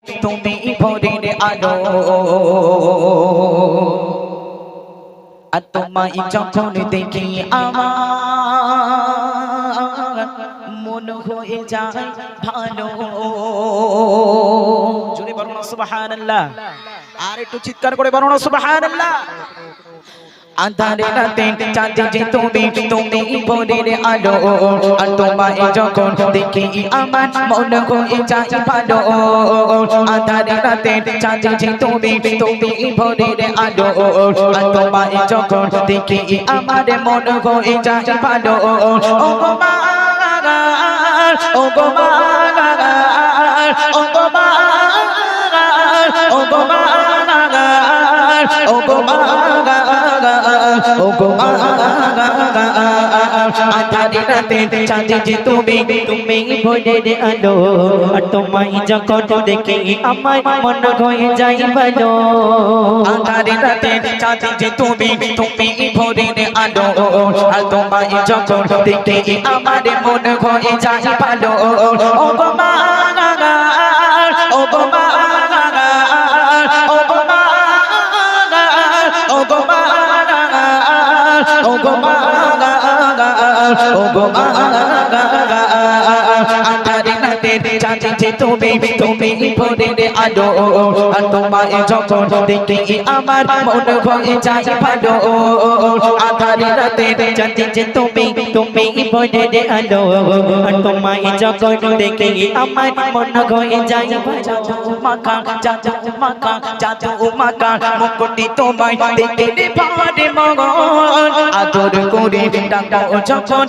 তুমি ভোরের আলো আর তোমায় যখন দেখি আমার মন হয়ে যায় ভালো। জোরে বলুন না সুবহানাল্লাহ, আর একটু চিৎকার করে বলুন না সুবহানাল্লাহ। আঁধারে রাতে চাঁদে যে তুমি ভোরের আলো আর তোমায় যখন দেখি আমার মন হয়ে যায় ভালো। আঁধারে রাতে চাঁদে যে তুমি ভোরের আলো আর তোমায় যখন দেখি আমার মন হয়ে যায় ভালো। ও গো মা, ও গো মা, ও গো মা, ও গো মা, ও গো মা, ও গো মা, আঁধারে রাতে চাঁদে যে তুমি ভোরের আলো আর তোমায় যখন দেখি আমার মন হয়ে যায় ভালো। আঁধারে রাতে চাঁদে যে তুমি ভোরের আলো আর তোমায় যখন দেখি আমার মন হয়ে যায় ভালো। ও গো মা, ও গো মা, ও গো মা, ও গো মা, ও গো মা, ও গো মা, আঁধারে রাতে চাঁদে যে তুমি ভোরের আলো আর তোমায় যখন দেখি আমার মন হয়ে যায় ভালো। আঁধারে রাতে চাঁদে যে তুমি ভোরের আলো আর তোমায় যখন দেখি আমার মন হয়ে যায় ভালো। মাকা জাদু মাকা জাদু মাকা মুকুটি তোমায় দেখে ভারে মগন আদর করে ডাকো যখন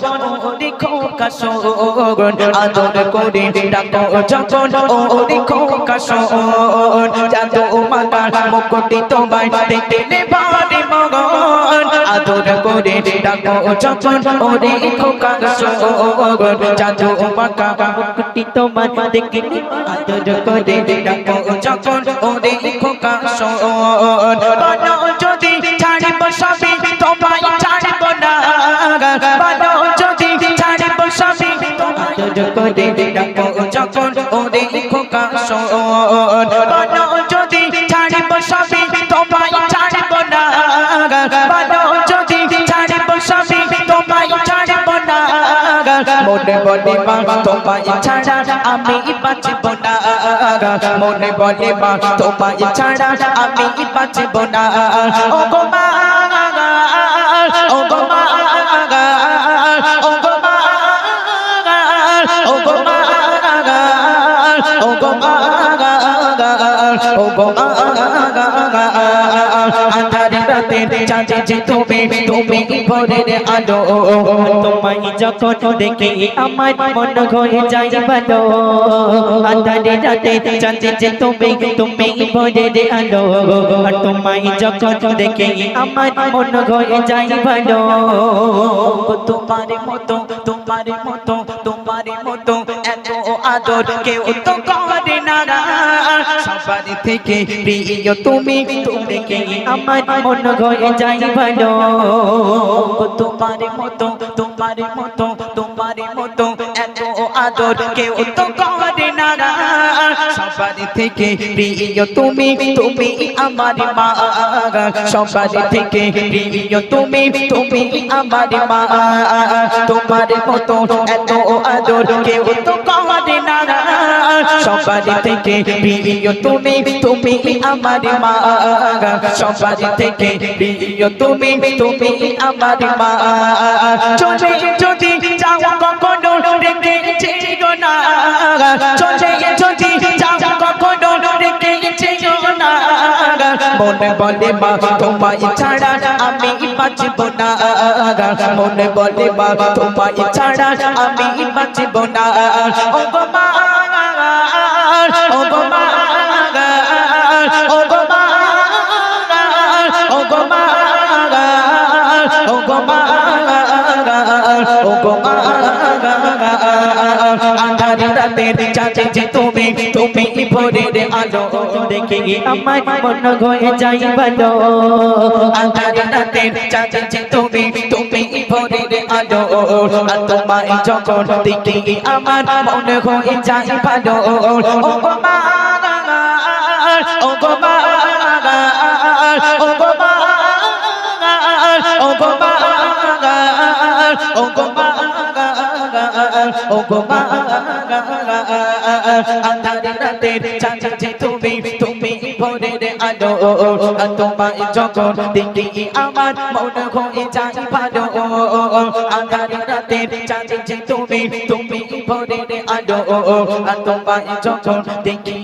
ওরে খোকা শোন, আদর করে ডাকো যখন ওরে খোকা শোন। জাদু মাকা মুকুটি তোমায় দেখে ভারে মগন আদর করে ডাকো যখন ওরে খোকা শোন। জাদু মাকা মুকুটি তোমায় দেখে আদর করে ডাকো যখন ওরে খোকা শোন। বানো যদি ছাড়িব সবই তোমায় ছাড়িব না, বানো যদি ছাড়িব সবই তোমায় আদর করে ডাকো যখন ওরে খোকা শোন। বানো যদি ছাড়িব সবই তোমায় ছাড়িব না, বানো যদি ছাড়িব সবই তোমায় ছাড়িব না। মনে বলে মা তোমায় ছাড়া আমি বাঁচব না, মনে বলে মা তোমায় ছাড়া আমি বাঁচব না। ও গো মা, ও গো মা, ও গো মা, ও গো মা, ও গো মা, ও গো মা, আঁধারে রাতে চাঁদে যে তুমি ভোরের আলো তোমায় যখন দেখি আমার মন হয়ে যায় ভালো। আঁধারে রাতে চাঁদে যে তুমি ভোরের আলো আর তোমায় যখন দেখি আমার মন হয়ে যায় ভালো। তোমার মতো তোমার মতো তোমার মতো এত আদর কেউ তো করে না, সবার থেকে প্রিয় তুমি দেখে আমার মন হয়ে যায় ভালো। তোমার মতো তোমার মতো তোমার মতো এত আদর কেউ তো করে না, সবার থেকে প্রিয় তুমি আমার মা, সবার থেকে প্রিয় তুমি আমার মা। তোমার মতো এত আদর কেউ তো করে না, সবার থেকে প্রিয় তুমি আমার মা, সবার থেকে প্রিয় তুমি আমার মা। চলে যদি যাও কখনো রেখে যেও না, চলে যদি যাও কখনো রেখে যেও না। মনে বলে মা তোমায় ছাড়া আমি বাঁচব না, মনে বলে মা তোমায় ছাড়া আমি বাঁচব না। ও গো মা, ও গো মা, ও গো মা, ও গো মা, ও গো মা, ও গো মা, আঁধারে রাতে চাঁদে যে তুমি ভোরের আলো দেখে আমার মন হয়ে যায় ভালো। আঁধারে রাতে চাঁদে যে তুমি ভোরের আলো আর তোমায় যখন দেখি আমার মন হয়ে যায় ভালো। ও গো মা, ও গো মা ও গো মা ও গো মা ও গো মা ও গো মা আঁধারে রাতের চাঁদ যে তুমি তুমি ভোরের আলো তোমায় যখন দেখি আমার মন হয়ে যায় ভালো আঁধারে রাতের চাঁদ যে তুমি তুমি ভোরের আলো তোমায় যখন দেখি